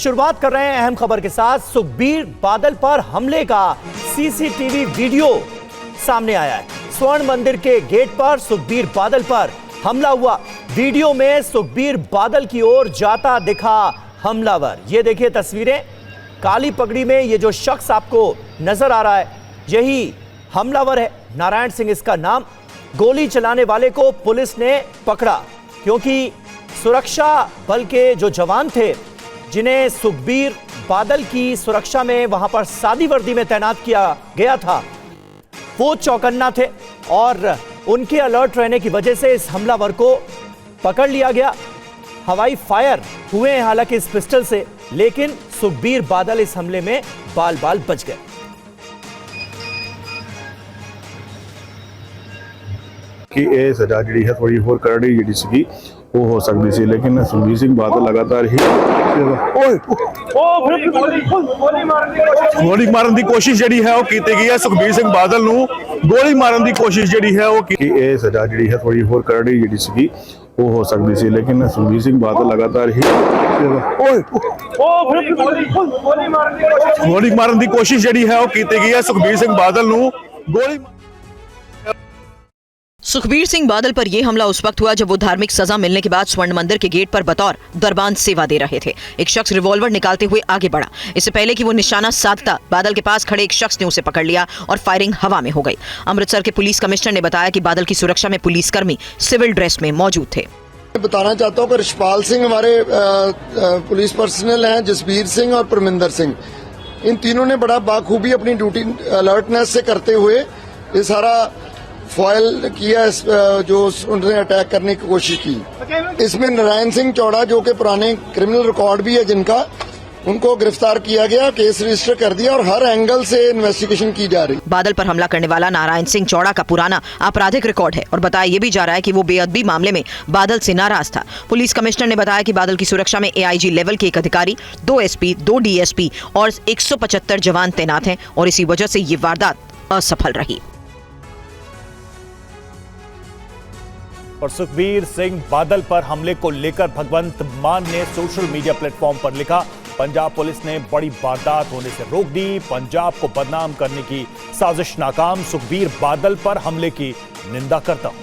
शुरुआत कर रहे हैं अहम खबर के साथ। सुखबीर बादल पर हमले का सीसीटीवी वीडियो सामने आया है। स्वर्ण मंदिर के गेट पर सुखबीर बादल पर हमला हुआ। वीडियो में सुखबीर बादल की ओर जाता दिखा हमलावर। ये देखिए तस्वीरें। काली पगड़ी में ये जो शख्स आपको नजर आ रहा है, यही हमलावर है। नारायण सिंह इसका नाम। गोली चलाने वाले को पुलिस ने पकड़ा क्योंकि सुरक्षा बल के जो जवान थे, जिन्हें सुखबीर बादल की सुरक्षा में वहां पर सादी वर्दी में तैनात किया गया था, वो चौकन्ना थे और उनके अलर्ट रहने की वजह से इस हमलावर को पकड़ लिया गया। हवाई फायर हुए हैं हालांकि इस पिस्टल से, लेकिन सुखबीर बादल इस हमले में बाल बाल बच गए। कि ਇਹ ਸਜ਼ਾ ਜਿਹੜੀ ਹੈ ਥੋੜੀ ਹੋਰ ਕਰੜੀ ਜਿਹੜੀ ਸੀਗੀ ਉਹ ਹੋ ਸਕਦੀ ਸੀ, ਲੇਕਿਨ ਸੁਖਬੀਰ ਸਿੰਘ ਬਾਦਲ ਲਗਾਤਾਰ ਹੀ ਗੋਲੀ ਮਾਰਨ ਦੀ ਕੋਸ਼ਿਸ਼ ਜਿਹੜੀ ਹੈ ਉਹ ਕੀਤੀ ਗਈ ਹੈ। ਸੁਖਬੀਰ ਸਿੰਘ ਬਾਦਲ ਨੂੰ ਗੋਲੀ ਮਾਰਨ ਦੀ ਕੋਸ਼ਿਸ਼ ਜਿਹੜੀ ਹੈ ਉਹ ਕਿ ਇਹ ਸਜ਼ਾ ਜਿਹੜੀ ਹੈ ਥੋੜੀ ਹੋਰ ਕਰੜੀ ਜਿਹੜੀ ਸੀਗੀ ਉਹ ਹੋ ਸਕਦੀ ਸੀ, ਲੇਕਿਨ ਸੁਖਬੀਰ ਸਿੰਘ ਬਾਦਲ ਲਗਾਤਾਰ ਹੀ ਗੋਲੀ ਮਾਰਨ ਦੀ ਕੋਸ਼ਿਸ਼ ਜਿਹੜੀ ਹੈ ਉਹ ਕੀਤੀ ਗਈ ਹੈ। ਸੁਖਬੀਰ ਸਿੰਘ ਬਾਦਲ ਨੂੰ ਗੋਲੀ सुखबीर सिंह बादल पर यह हमला उस वक्त हुआ जब वो धार्मिक सजा मिलने के बाद स्वर्ण मंदिर के गेट पर बतौर दरबान सेवा दे रहे थे। एक शख्स रिवॉल्वर निकालते हुए आगे बढ़ा। इससे पहले कि वो निशाना साधता, बादल के पास खड़े एक शख्स ने उसे पकड़ लिया और फायरिंग हवा में हो गई। अमृतसर के पुलिस कमिश्नर ने बताया कि बादल की सुरक्षा में पुलिसकर्मी सिविल ड्रेस में मौजूद थे। बताना चाहता हूँ कि रिशपाल सिंह हमारे पुलिस पर्सनल हैं, जसबीर सिंह और परमिंदर सिंह, इन तीनों ने बड़ा बाखूबी अपनी ड्यूटी अलर्टनेस से करते हुए ये सारा फॉयल किया, जो उन्होंने अटैक करने की कोशिश की। इसमें नारायण सिंह चौड़ा, जो कि पुराने क्रिमिनल रिकॉर्ड भी है जिनका, उनको गिरफ्तार किया गया, केस रजिस्टर कर दिया और हर एंगल से इन्वेस्टिगेशन की जा रही। बादल पर हमला करने वाला नारायण सिंह चौड़ा का पुराना आपराधिक रिकॉर्ड है और बताया यह भी जा रहा है कि वो बेअदबी मामले में बादल से नाराज था। पुलिस कमिश्नर ने बताया कि बादल की सुरक्षा में AIG लेवल के एक अधिकारी, 2 SP, 2 DSP और 175 जवान तैनात हैं और इसी वजह से ये वारदात असफल रही। और सुखबीर सिंह बादल पर हमले को लेकर भगवंत मान ने सोशल मीडिया प्लेटफॉर्म पर लिखा, पंजाब पुलिस ने बड़ी वारदात होने से रोक दी, पंजाब को बदनाम करने की साजिश नाकाम, सुखबीर बादल पर हमले की निंदा करता हूं।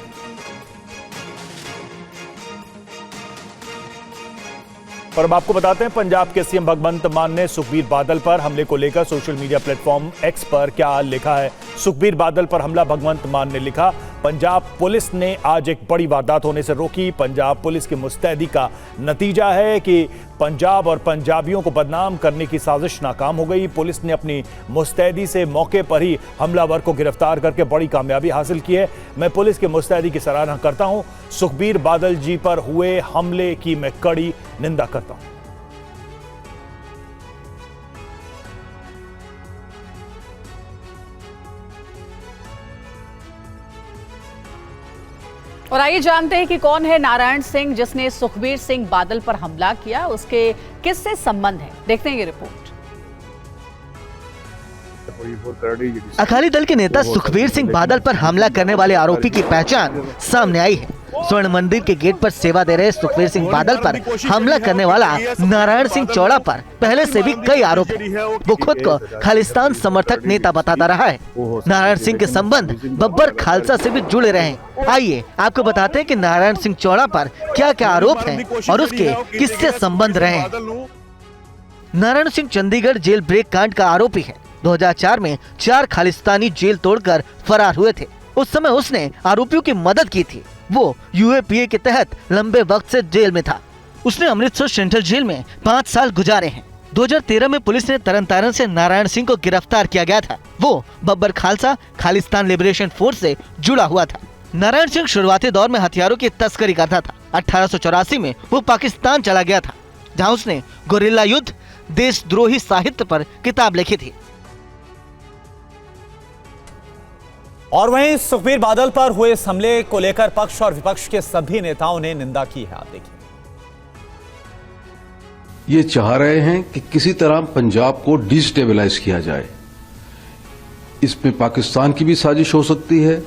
और अब आपको बताते हैं पंजाब के CM भगवंत मान ने सुखबीर बादल पर हमले को लेकर सोशल मीडिया प्लेटफॉर्म X पर क्या लिखा है। सुखबीर बादल पर हमला, भगवंत मान ने लिखा, पंजाब पुलिस ने आज एक बड़ी वारदात होने से रोकी। पंजाब पुलिस की मुस्तैदी का नतीजा है कि पंजाब और पंजाबियों को बदनाम करने की साजिश नाकाम हो गई। पुलिस ने अपनी मुस्तैदी से मौके पर ही हमलावर को गिरफ्तार करके बड़ी कामयाबी हासिल की है। मैं पुलिस की मुस्तैदी की सराहना करता हूं। सुखबीर बादल जी पर हुए हमले की मैं कड़ी निंदा करता हूं। और आइए जानते हैं कि कौन है नारायण सिंह जिसने सुखबीर सिंह बादल पर हमला किया, उसके किससे संबंध है, देखते हैं ये रिपोर्ट। अकाली दल के नेता सुखबीर सिंह बादल पर हमला करने वाले आरोपी की पहचान सामने आई है। स्वर्ण मंदिर के गेट पर सेवा दे रहे सुखबीर सिंह बादल पर हमला करने वाला नारायण सिंह चौड़ा पर पहले से भी कई आरोप हैं। वो खुद को खालिस्तान समर्थक नेता बताता रहा है। नारायण सिंह के संबंध बब्बर खालसा से भी जुड़े रहे हैं। आइए आपको बताते हैं कि नारायण सिंह चौड़ा पर क्या क्या आरोप हैं और उसके किससे संबंध रहे हैं। नारायण सिंह चंडीगढ़ जेल ब्रेक कांड का आरोपी है। 2004 में 4 खालिस्तानी जेल तोड़कर फरार हुए थे। उस समय उसने आरोपियों की मदद की थी। वो UAPA के तहत लंबे वक्त से जेल में था। उसने अमृतसर सेंट्रल जेल में 5 साल गुजारे हैं। 2013 में पुलिस ने तरन से नारायण सिंह को गिरफ्तार किया गया था। वो बब्बर खालसा खालिस्तान लिबरेशन फोर्स से जुड़ा हुआ था। नारायण सिंह शुरुआती दौर में हथियारों की तस्करी करता था। 1884 में वो पाकिस्तान चला गया था, जहाँ उसने गोरिल्ला युद्ध, देशद्रोही साहित्य पर किताब लिखी थी। और वहीं सुखबीर बादल पर हुए इस हमले को लेकर पक्ष और विपक्ष के सभी नेताओं ने निंदा की है। आप देखिए, ये चाह रहे हैं कि किसी तरह पंजाब को डिस्टेबलाइज किया जाए। इसमें पाकिस्तान की भी साजिश हो सकती है।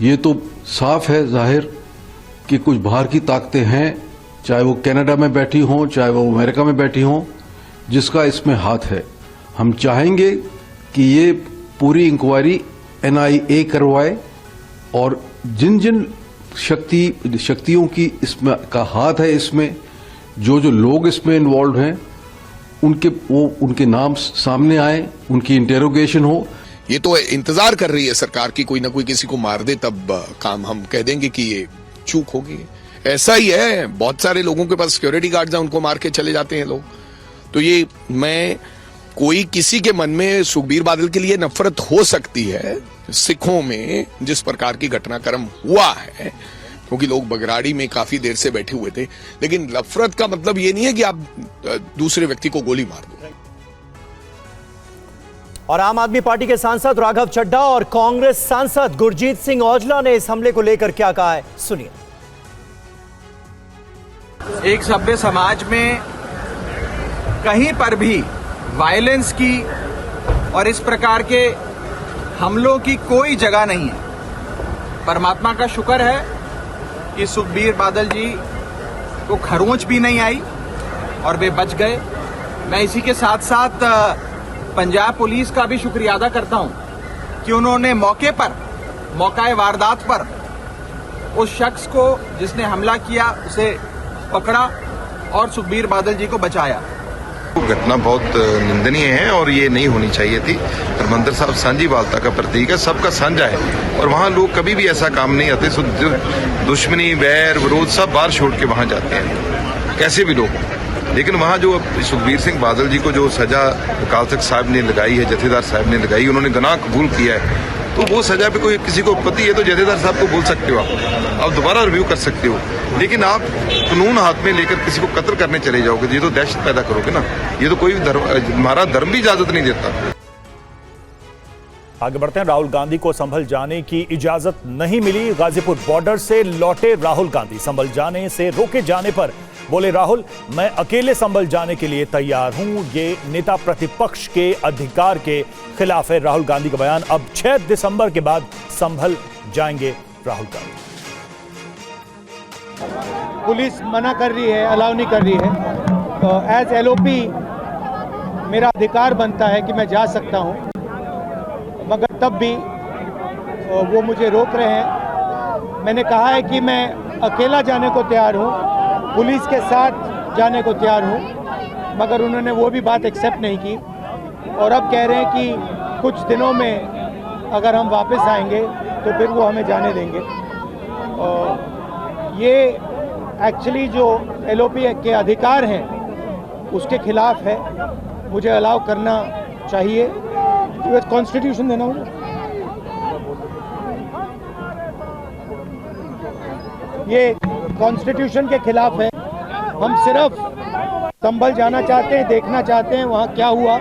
ये तो साफ है जाहिर कि कुछ बाहर की ताकतें हैं, चाहे वो कनाडा में बैठी हों, चाहे वो अमेरिका में बैठी हों, जिसका इसमें हाथ है। हम चाहेंगे कि ये पूरी इंक्वायरी NIA करवाए और जिन जिन शक्तियों की इसमें का हाथ है, इसमें जो लोग इसमें इन्वॉल्व हैं, उनके नाम सामने आए, उनकी इंटेरोगेशन हो। ये तो इंतजार कर रही है सरकार की कोई ना कोई किसी को मार दे, तब काम हम कह देंगे कि ये चूक होगी। ऐसा ही है, बहुत सारे लोगों के पास सिक्योरिटी गार्ड्स हैं, उनको मार के चले जाते हैं लोग। तो ये कोई किसी के मन में सुखबीर बादल के लिए नफरत हो सकती है। सिखों में जिस प्रकार की घटनाक्रम हुआ है, क्योंकि लोग बगराड़ी में काफी देर से बैठे हुए थे, लेकिन नफरत का मतलब ये नहीं है कि आप दूसरे व्यक्ति को गोली मार दो। और आम आदमी पार्टी के सांसद राघव चड्ढा और कांग्रेस सांसद गुरजीत सिंह औजला ने इस हमले को लेकर क्या कहा है, सुनिए। एक सभ्य समाज में कहीं पर भी वायलेंस की और इस प्रकार के हमलों की कोई जगह नहीं है। परमात्मा का शुक्र है कि सुखबीर बादल जी को खरोंच भी नहीं आई और वे बच गए। मैं इसी के साथ साथ पंजाब पुलिस का भी शुक्रिया अदा करता हूं कि उन्होंने मौके वारदात पर उस शख्स को जिसने हमला किया उसे पकड़ा और सुखबीर बादल जी को बचाया। घटना बहुत निंदनीय है और ये नहीं होनी चाहिए थी। हरमंदिर साहब सांझी वालता का प्रतीक है, सबका साझा है और वहाँ लोग कभी भी ऐसा काम नहीं आते। दुश्मनी, वैर, विरोध सब बाहर छोड़ के वहाँ जाते हैं, कैसे भी लोग। लेकिन वहाँ जो सुखबीर सिंह बादल जी को जो सजा अकाल तख्त साहब ने लगाई है, जथेदार साहब ने लगाई, उन्होंने गुनाह कबूल किया है, तो वो सजा पे कोई किसी को आपत्ति है तो जथेदार साहब को बोल सकते हो, आप दोबारा रिव्यू कर सकते हो। लेकिन आप कानून हाथ में लेकर किसी को कत्ल करने चले जाओगे, ये तो दहशत पैदा करोगे ना। ये तो कोई हमारा धर्म भी इजाजत नहीं देता। आगे बढ़ते हैं। राहुल गांधी को संभल जाने की इजाजत नहीं मिली। गाजीपुर बॉर्डर से लौटे राहुल गांधी संभल जाने से रोके जाने पर बोले राहुल, मैं अकेले संभल जाने के लिए तैयार हूं। ये नेता प्रतिपक्ष के अधिकार के खिलाफ है। राहुल गांधी का बयान। अब 6 दिसंबर के बाद संभल जाएंगे राहुल गांधी। पुलिस मना कर रही है, अलाउ नहीं कर रही है। तो एज LOP मेरा अधिकार बनता है कि मैं जा सकता हूं, मगर तब भी वो मुझे रोक रहे हैं। मैंने कहा है कि मैं अकेला जाने को तैयार हूं, पुलिस के साथ जाने को तैयार हूं, मगर उन्होंने वो भी बात एक्सेप्ट नहीं की और अब कह रहे हैं कि कुछ दिनों में अगर हम वापस आएंगे तो फिर वो हमें जाने देंगे। ये एक्चुअली जो LOP के अधिकार हैं उसके खिलाफ है। मुझे अलाउ करना चाहिए, कॉन्स्टिट्यूशन देना मुझे। ये कॉन्स्टिट्यूशन के खिलाफ है। हम सिर्फ संभल जाना चाहते हैं, देखना चाहते हैं वहाँ क्या हुआ,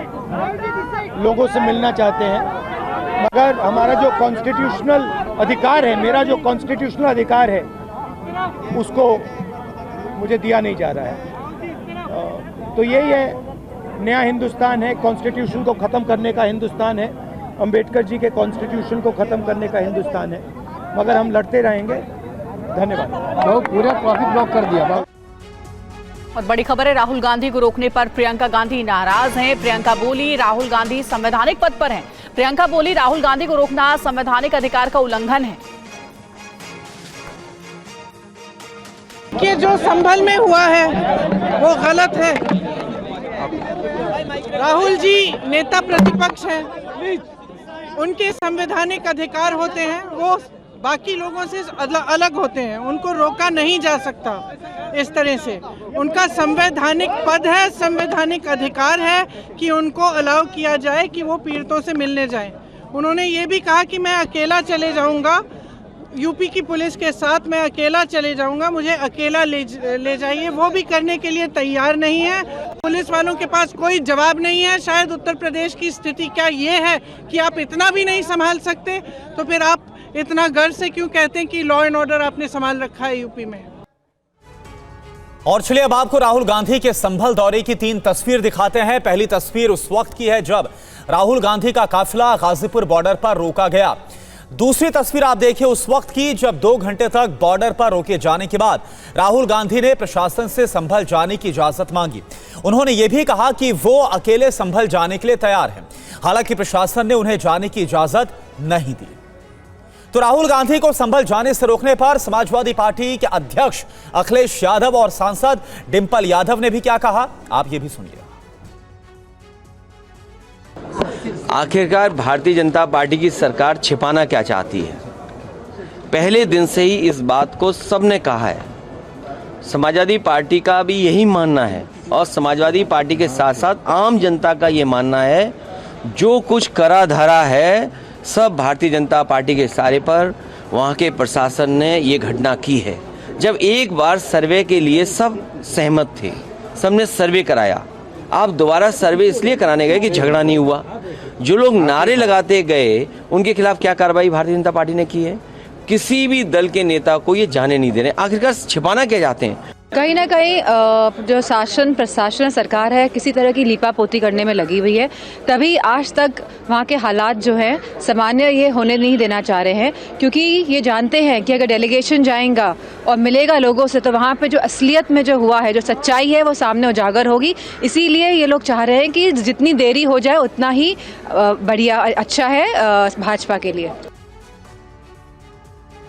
लोगों से मिलना चाहते हैं, मगर हमारा जो कॉन्स्टिट्यूशनल अधिकार है, मेरा जो कॉन्स्टिट्यूशनल अधिकार है, उसको मुझे दिया नहीं जा रहा है। तो यही है, नया हिंदुस्तान है, कॉन्स्टिट्यूशन को ख़त्म करने का हिंदुस्तान है, अंबेडकर जी के कॉन्स्टिट्यूशन को ख़त्म करने का हिंदुस्तान है, मगर हम लड़ते रहेंगे। धन्यवाद। पूरा ट्रैफिक ब्लॉक कर दिया। और बड़ी खबर है, राहुल गांधी को रोकने पर प्रियंका गांधी नाराज हैं। प्रियंका बोली राहुल गांधी संवैधानिक पद पर हैं। प्रियंका बोली राहुल गांधी को रोकना संवैधानिक अधिकार का उल्लंघन है। कि जो संभल में हुआ है वो गलत है। राहुल जी नेता प्रतिपक्ष हैं, उनके संवैधानिक अधिकार होते हैं, वो बाकी लोगों से अलग होते हैं, उनको रोका नहीं जा सकता इस तरह से। उनका संवैधानिक पद है, संवैधानिक अधिकार है कि उनको अलाउ किया जाए कि वो पीड़ितों से मिलने जाएं। उन्होंने ये भी कहा कि मैं अकेला चले जाऊंगा, यूपी की पुलिस के साथ मैं अकेला चले जाऊंगा, मुझे अकेला ले जाइए। वो भी करने के लिए तैयार नहीं है। पुलिस वालों के पास कोई जवाब नहीं है। शायद उत्तर प्रदेश की स्थिति क्या ये है कि आप इतना भी नहीं संभाल सकते, तो फिर आप इतना गर्व से क्यों कहते हैं कि लॉ एंड ऑर्डर आपने संभाल रखा है यूपी में। और चलिए अब आपको राहुल गांधी के संभल दौरे की 3 तस्वीर दिखाते हैं। पहली तस्वीर उस वक्त की है जब राहुल गांधी का काफिला गाजीपुर बॉर्डर पर रोका गया। दूसरी तस्वीर आप देखिए उस वक्त की जब 2 घंटे तक बॉर्डर पर रोके जाने के बाद राहुल गांधी ने प्रशासन से संभल जाने की इजाजत मांगी। उन्होंने यह भी कहा कि वो अकेले संभल जाने के लिए तैयार हैं। हालांकि प्रशासन ने उन्हें जाने की इजाजत नहीं दी। तो राहुल गांधी को संभल जाने से रोकने पर समाजवादी पार्टी के अध्यक्ष अखिलेश यादव और सांसद डिंपल यादव ने भी क्या कहा, आप ये भी सुनिए। आखिरकार भारतीय जनता पार्टी की सरकार छिपाना क्या चाहती है? पहले दिन से ही इस बात को सबने कहा है। समाजवादी पार्टी का भी यही मानना है और समाजवादी पार्टी के साथ साथ आम जनता का ये मानना है, जो कुछ करा धरा है सब भारतीय जनता पार्टी के इशारे पर वहाँ के प्रशासन ने ये घटना की है। जब एक बार सर्वे के लिए सब सहमत थे, सबने सर्वे कराया, आप दोबारा सर्वे इसलिए कराने गए कि झगड़ा नहीं हुआ। जो लोग नारे लगाते गए उनके खिलाफ क्या कार्रवाई भारतीय जनता पार्टी ने की है? किसी भी दल के नेता को ये जाने नहीं दे रहे। आखिरकार छिपाना क्या चाहते हैं? कहीं ना कहीं जो शासन प्रशासन सरकार है किसी तरह की लीपापोती करने में लगी हुई है, तभी आज तक वहाँ के हालात जो हैं सामान्य ये होने नहीं देना चाह रहे हैं, क्योंकि ये जानते हैं कि अगर डेलीगेशन जाएगा और मिलेगा लोगों से तो वहाँ पे जो असलियत में जो हुआ है, जो सच्चाई है वो सामने उजागर होगी। इसीलिए ये लोग चाह रहे हैं कि जितनी देरी हो जाए उतना ही बढ़िया अच्छा है भाजपा के लिए।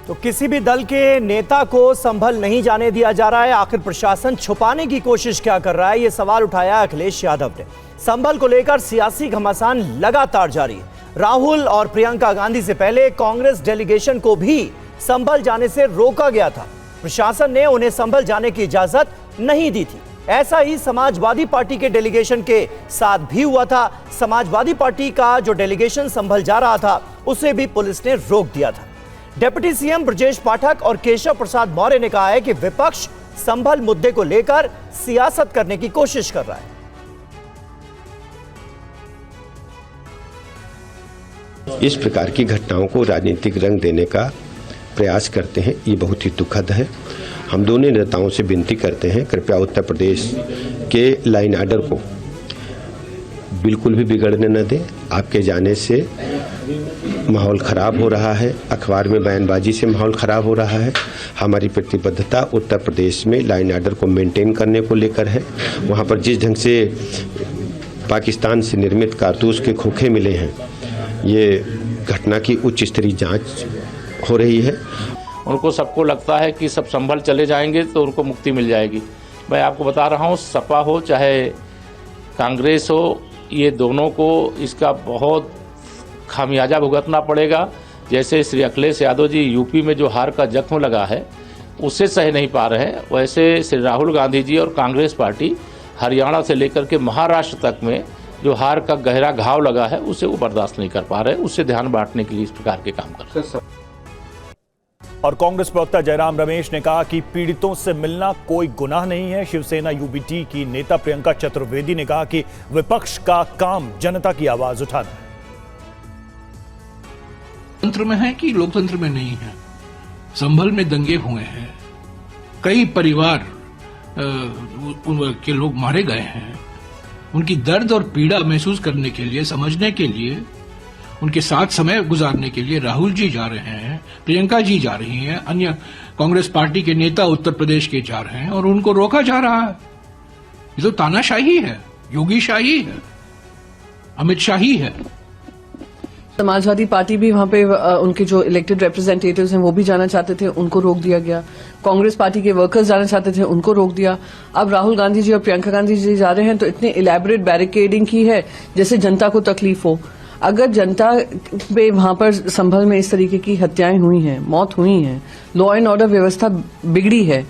तो किसी भी दल के नेता को संभल नहीं जाने दिया जा रहा है। आखिर प्रशासन छुपाने की कोशिश क्या कर रहा है, ये सवाल उठाया अखिलेश यादव ने। संभल को लेकर सियासी घमासान लगातार जारी है। राहुल और प्रियंका गांधी से पहले कांग्रेस डेलीगेशन को भी संभल जाने से रोका गया था। प्रशासन ने उन्हें संभल जाने की इजाजत नहीं दी थी। ऐसा ही समाजवादी पार्टी के डेलीगेशन के साथ भी हुआ था। समाजवादी पार्टी का जो डेलीगेशन संभल जा रहा था उसे भी पुलिस ने रोक दिया था। डिप्टी सीएम ब्रजेश पाठक और केशव प्रसाद मौर्य ने कहा है कि विपक्ष संभल मुद्दे को लेकर सियासत करने की कोशिश कर रहा है। इस प्रकार की घटनाओं को राजनीतिक रंग देने का प्रयास करते हैं, ये बहुत ही दुखद है। हम दोनों नेताओं से विनती करते हैं, कृपया उत्तर प्रदेश के लाइन ऑर्डर को बिल्कुल भी बिगड़ने न दें। आपके जाने से माहौल खराब हो रहा है, अखबार में बयानबाजी से माहौल खराब हो रहा है। हमारी प्रतिबद्धता उत्तर प्रदेश में लाइन ऑर्डर को मेंटेन करने को लेकर है। वहाँ पर जिस ढंग से पाकिस्तान से निर्मित कारतूस के खोखे मिले हैं, ये घटना की उच्च स्तरीय जांच हो रही है। उनको सबको लगता है कि सब संभल चले जाएंगे तो उनको मुक्ति मिल जाएगी। मैं आपको बता रहा हूँ, सपा हो चाहे कांग्रेस हो, ये दोनों को इसका बहुत खामियाजा भुगतना पड़ेगा। जैसे श्री अखिलेश यादव जी यूपी में जो हार का जख्म लगा है उससे सह नहीं पा रहे हैं, वैसे श्री राहुल गांधी जी और कांग्रेस पार्टी हरियाणा से लेकर के महाराष्ट्र तक में जो हार का गहरा घाव लगा है उसे वो बर्दाश्त नहीं कर पा रहे, उससे ध्यान बांटने के लिए इस प्रकार के काम कर रहे हैं। और कांग्रेस प्रवक्ता जयराम रमेश ने कहा कि पीड़ितों से मिलना कोई गुनाह नहीं है। शिवसेना यूबीटी की नेता प्रियंका चतुर्वेदी ने कहा कि विपक्ष का काम जनता की आवाज उठाना है। तंत्र में है कि लोकतंत्र में नहीं है। संभल में दंगे हुए हैं, कई परिवार के लोग मारे गए हैं। उनकी दर्द और पीड़ा महसूस करने के लिए, समझने के लिए, उनके साथ समय गुजारने के लिए राहुल जी जा रहे हैं, प्रियंका जी जा रही हैं, अन्य कांग्रेस पार्टी के नेता उत्तर प्रदेश के जा रहे हैं और उनको रोका जा रहा है। ये तो तानाशाही है, योगी शाही है, अमित शाही है। समाजवादी पार्टी भी वहाँ पे उनके जो इलेक्टेड रिप्रेजेंटेटिव्स हैं वो भी जाना चाहते थे, उनको रोक दिया गया। कांग्रेस पार्टी के वर्कर्स जाना चाहते थे, उनको रोक दिया। अब राहुल गांधी जी और प्रियंका गांधी जी जा रहे हैं तो इतने इलेबोरेट बैरिकेडिंग की है जैसे जनता को तकलीफ हो। अगर जनता पे वहाँ पर संभल में इस तरीके की हत्याएं हुई हैं, मौत हुई हैं, लॉ एंड ऑर्डर व्यवस्था बिगड़ी है,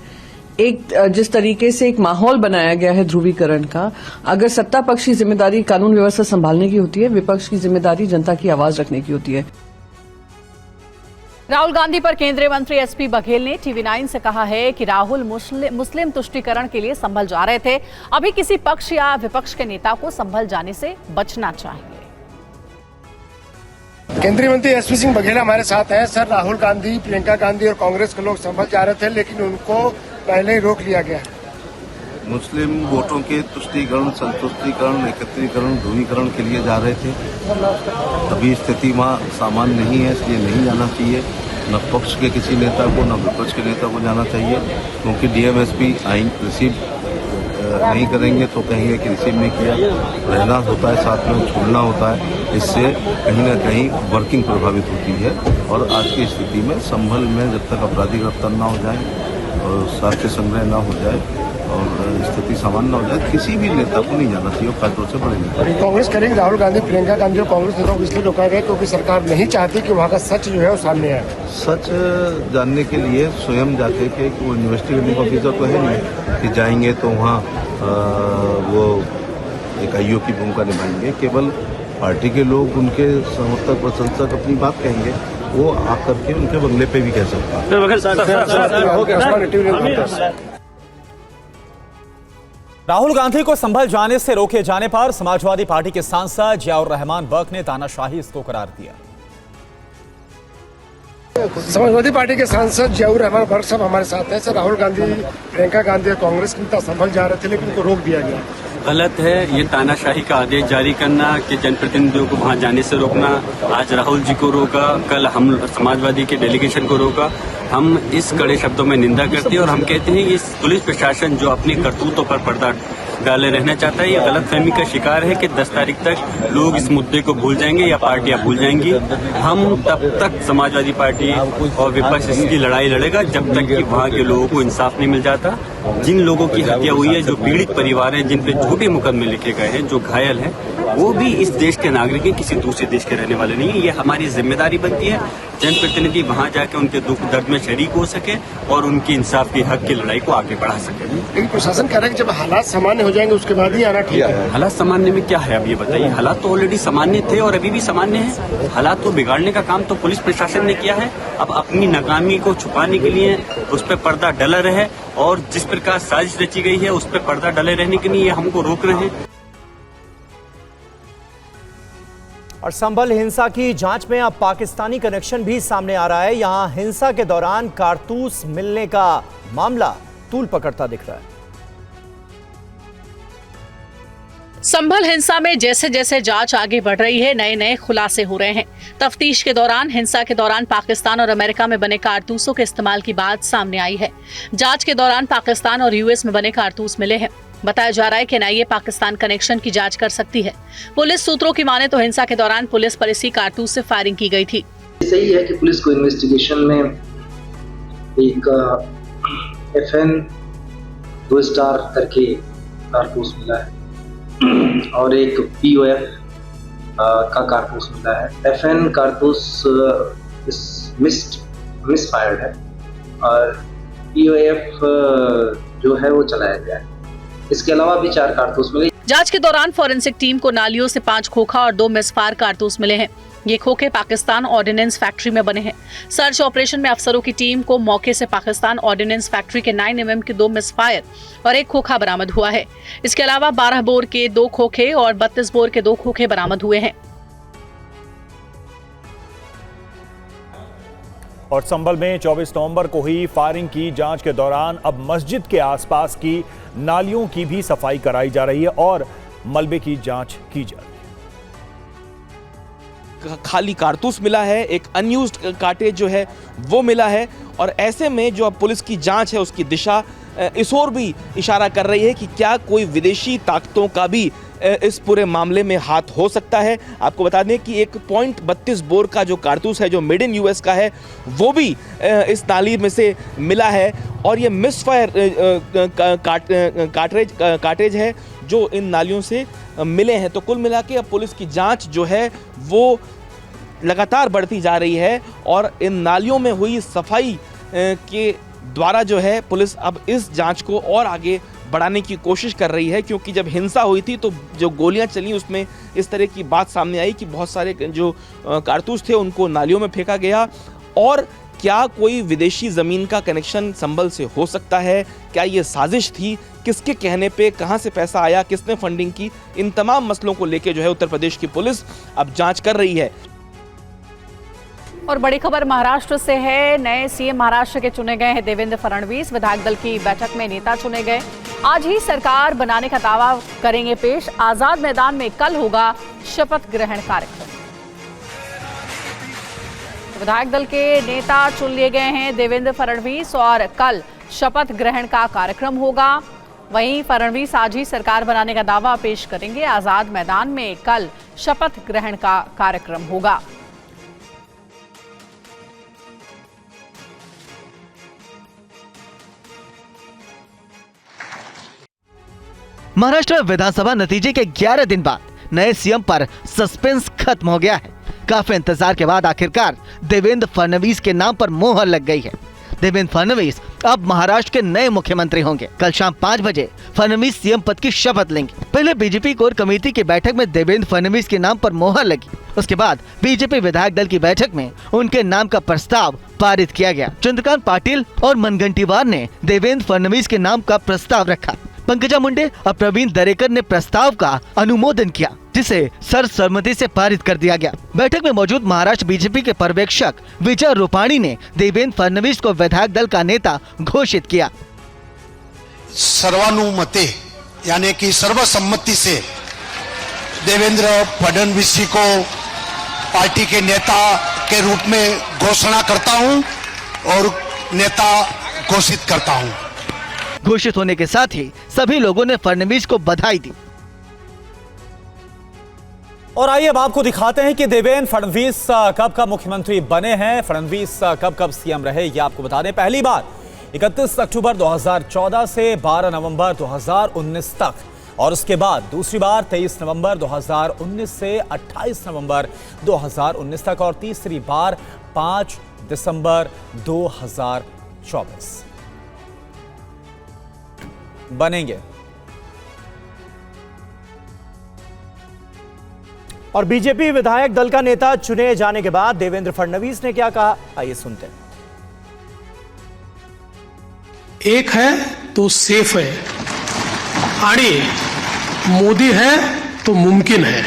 एक जिस तरीके से एक माहौल बनाया गया है ध्रुवीकरण का, अगर सत्ता पक्ष की जिम्मेदारी कानून व्यवस्था संभालने की होती है, विपक्ष की जिम्मेदारी जनता की आवाज रखने की होती है। राहुल गांधी पर केंद्रीय मंत्री एसपी बघेल ने टीवी9 से कहा है कि राहुल मुस्लिम तुष्टीकरण के लिए संभल जा रहे थे। अभी किसी पक्ष या विपक्ष के नेता को संभल जाने से बचना चाहिए। केंद्रीय मंत्री एसपी सिंह बघेल हमारे साथ हैं। सर, राहुल गांधी, प्रियंका गांधी और कांग्रेस के लोग संभल जा रहे थे, लेकिन उनको पहले ही रोक लिया गया। मुस्लिम वोटों के तुष्टीकरण, संतुष्टीकरण, एकत्रीकरण, ध्रुवीकरण के लिए जा रहे थे। अभी स्थिति वहाँ सामान्य नहीं है, इसलिए नहीं जाना चाहिए। न पक्ष के किसी नेता को न विपक्ष के नेता को जाना चाहिए, क्योंकि डीएमएसपी आइन रिसीव नहीं करेंगे तो कहेंगे कि रिसीव नहीं किया। रहना होता है साथ में, छोड़ना होता है, इससे कहीं ना कहीं वर्किंग प्रभावित होती है। और आज की स्थिति में संभल में जब तक अपराधी गिरफ्तार ना हो जाए और साक्ष्य संग्रह ना हो जाए और स्थिति सामान्य हो जाए, किसी भी नेता को नहीं जाना चाहिए, खासतौर से बड़े नेता। कांग्रेस करेंगी, राहुल गांधी, प्रियंका गांधी और कांग्रेस नेताओं को इसलिए रोका गया क्योंकि सरकार नहीं चाहती कि वहाँ का सच जो है वो सामने आए। सच जानने के लिए स्वयं जाके के वो इन्वेस्टिगेटिंग ऑफिसर तो है नहीं कि जाएंगे तो वहाँ वो एक आईओ की भूमिका निभाएंगे। केवल पार्टी के लोग, उनके समर्थक प्रशंसक अपनी बात कहेंगे, वो आकर के उनके बंगले पे भी कह सकता है। राहुल गांधी को संभल जाने से रोके जाने पर समाजवादी पार्टी के सांसद जियाउर रहमान बर्क ने तानाशाही इसको करार दिया। समाजवादी पार्टी के सांसद जियाउर रहमान बर्क साहब हमारे साथ हैं। सर, राहुल गांधी, प्रियंका गांधी और कांग्रेस के नेता संभल जा रहे थे लेकिन उनको रोक दिया गया। गलत है ये तानाशाही का आदेश जारी करना कि जनप्रतिनिधियों को वहां जाने से रोकना। आज राहुल जी को रोका, कल हम समाजवादी के डेलीगेशन को रोका। हम इस कड़े शब्दों में निंदा करते हैं और हम कहते हैं ये पुलिस प्रशासन जो अपनी करतूतों पर पर्दा डाले रहना चाहता है, ये गलतफहमी का शिकार है कि 10 तारीख तक लोग इस मुद्दे को भूल जाएंगे या पार्टियां भूल जाएंगी। हम तब तक समाजवादी पार्टी और विपक्ष इसकी लड़ाई लड़ेगा जब तक कि वहां के लोगों को इंसाफ नहीं मिल जाता। जिन लोगों की हत्या हुई है, जो पीड़ित परिवार हैं, जिन पे झूठे मुकदमे लिखे गए हैं, जो घायल हैं, वो भी इस देश के नागरिक हैं, किसी दूसरे देश के रहने वाले नहीं है। ये हमारी जिम्मेदारी बनती है जनप्रतिनिधि वहां जाके उनके दुख दर्द में शरीक हो सके और उनकी इंसाफ के हक की लड़ाई को आगे बढ़ा सके। लेकिन प्रशासन कह रहा है कि जब हालात सामान्य हो जाएंगे उसके बाद ही आना ठीक है। हालात सामान्य में क्या है, अब ये बताइए। हालात तो ऑलरेडी सामान्य थे और अभी भी सामान्य है। हालात को बिगाड़ने का काम तो पुलिस प्रशासन ने किया है। अब अपनी नाकामी को छुपाने के लिए उस पर पर्दा डला रहे और जिस प्रकार साजिश रची गई है उस पर पर्दा डले रहने के लिए हमको रोक रहे हैं। और संभल हिंसा की जांच में अब पाकिस्तानी कनेक्शन भी सामने आ रहा है। यहां हिंसा के दौरान कारतूस मिलने का मामला तूल पकड़ता दिख रहा है। संभल हिंसा में जैसे जैसे जांच आगे बढ़ रही है, नए नए खुलासे हो रहे हैं। तफ्तीश के दौरान हिंसा के दौरान पाकिस्तान और अमेरिका में बने कारतूसों के इस्तेमाल की बात सामने आई है। जांच के दौरान पाकिस्तान और यूएस में बने कारतूस मिले हैं। बताया जा रहा है कि एनआईए पाकिस्तान कनेक्शन की जांच कर सकती है। पुलिस सूत्रों की माने तो हिंसा के दौरान पुलिस पर इसी कारतूस से फायरिंग की गई थी। सही है कि पुलिस को इन्वेस्टिगेशन में एक FN 2 स्टार करके कारतूस मिला है और एक POF का कारतूस मिला है। FN कारतूस मिसफायर्ड है और POF जो है वो चलाया गया है। इसके अलावा भी 4 कारतूस मिले। जांच के दौरान फॉरेंसिक टीम को नालियों से 5 खोखा और 2 मिसफायर कारतूस मिले हैं। ये खोखे पाकिस्तान ऑर्डिनेंस फैक्ट्री में बने हैं। सर्च ऑपरेशन में अफसरों की टीम को मौके से पाकिस्तान ऑर्डिनेंस फैक्ट्री के 9 mm के 2 मिसफायर और 1 खोखा बरामद हुआ है। इसके अलावा 12 बोर के 2 खोखे और 32 बोर के 2 खोखे बरामद हुए हैं। और संभल में 24 नवंबर को हुई फायरिंग की जांच के दौरान अब मस्जिद के आसपास की नालियों की भी सफाई कराई जा रही है और मलबे की जांच की जा रही है। खाली कारतूस मिला है, एक अनयूज्ड कार्टेज जो है वो मिला है और ऐसे में जो अब पुलिस की जांच है उसकी दिशा इस ओर भी इशारा कर रही है कि क्या कोई विदेशी ताकतों का भी इस पूरे मामले में हाथ हो सकता है। आपको बता दें कि 1.32 बोर का जो कारतूस है जो मेड इन यूएस का है वो भी इस नाली में से मिला है और ये मिसफायर कार्टेज है जो इन नालियों से मिले हैं। तो कुल मिला के अब पुलिस की जांच जो है वो लगातार बढ़ती जा रही है और इन नालियों में हुई सफाई के द्वारा जो है पुलिस अब इस जांच को और आगे बढ़ाने की कोशिश कर रही है, क्योंकि जब हिंसा हुई थी तो जो गोलियां चली उसमें इस तरह की बात सामने आई कि बहुत सारे जो कारतूस थे उनको नालियों में फेंका गया। और क्या कोई विदेशी ज़मीन का कनेक्शन संभल से हो सकता है? क्या ये साजिश थी? किसके कहने पे, कहां से पैसा आया, किसने फंडिंग की? इन तमाम मसलों को लेकर जो है उत्तर प्रदेश की पुलिस अब जांच कर रही है। और बड़ी खबर महाराष्ट्र से है। नए सीएम महाराष्ट्र के चुने गए हैं देवेंद्र फडणवीस। विधायक दल की बैठक में नेता चुने गए। आज ही सरकार बनाने का दावा करेंगे पेश। आजाद मैदान में कल होगा शपथ ग्रहण कार्यक्रम। विधायक दल के नेता चुन लिए गए हैं देवेंद्र फडणवीस और कल शपथ ग्रहण का कार्यक्रम होगा। वहीं फडणवीस आज ही सरकार बनाने का दावा पेश करेंगे। आजाद मैदान में कल शपथ ग्रहण का कार्यक्रम होगा। महाराष्ट्र विधानसभा नतीजे के 11 दिन बाद नए सीएम पर सस्पेंस खत्म हो गया है। काफी इंतजार के बाद आखिरकार देवेंद्र फडणवीस के नाम पर मोहर लग गई है। देवेंद्र फडणवीस अब महाराष्ट्र के नए मुख्यमंत्री होंगे। कल शाम 5 बजे फडणवीस सीएम पद की शपथ लेंगे। पहले बीजेपी कोर कमेटी की बैठक में देवेंद्र फडणवीस के नाम पर मोहर लगी। उसके बाद बीजेपी विधायक दल की बैठक में उनके नाम का प्रस्ताव पारित किया गया। चंद्रकांत पाटिल और मनगंटीवार ने देवेंद्र फडणवीस के नाम का प्रस्ताव रखा। पंकजा मुंडे और प्रवीण दरेकर ने प्रस्ताव का अनुमोदन किया, जिसे सर्वसम्मति से पारित कर दिया गया। बैठक में मौजूद महाराष्ट्र बीजेपी के पर्यवेक्षक विजय रूपाणी ने देवेंद्र फडणवीस को विधायक दल का नेता घोषित किया। सर्वानुमते यानी कि सर्वसम्मति से देवेंद्र फडणवीस जी को पार्टी के नेता के रूप में घोषणा करता हूं और नेता घोषित करता हूं। घोषित होने के साथ ही सभी लोगों ने फडणवीस को बधाई दी। और आइए अब आपको दिखाते हैं कि देवेंद्र फडणवीस कब कब मुख्यमंत्री बने हैं। फडणवीस कब कब सीएम रहे ये आपको बता दें। पहली बार 31 अक्टूबर 2014 से 12 नवंबर 2019 तक, और उसके बाद दूसरी बार 23 नवंबर 2019 से 28 नवंबर 2019 तक, और तीसरी बार 5 दिसंबर 2024 बनेंगे। और बीजेपी विधायक दल का नेता चुने जाने के बाद देवेंद्र फडणवीस ने क्या कहा, आइए सुनते हैं। एक है तो सेफ है आणि मोदी है तो मुमकिन है।